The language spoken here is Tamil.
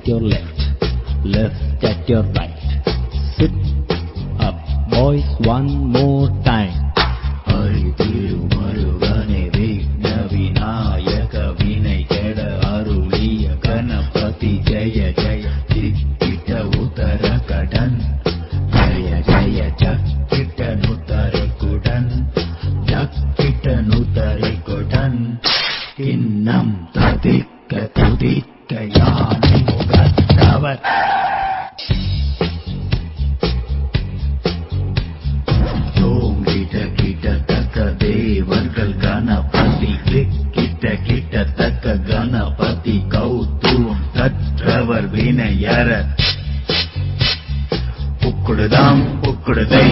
at your left at your right. Sit up, boys, one more time. ஹரிதிரு மருகனே விக்ன விநாயக வினை கெட அருளிய கணபதி ஜெய ஜெய திக்கிட்ட உத்தர கடன் ஜெய ஜெய ஜக்கிட்ட நுத்தரை குடன் ஜக்கிட்ட நுத்தரை குடன் கிண்ணம் ததிக்க துதிக்க யானை முகத்தவர் தேவர்கள் கணபதி கிட்ட கிட்டத்தக்க கணபதி கௌத்துவம் கற்றவர் வினையற புக்குடுதாம் புக்குடுதை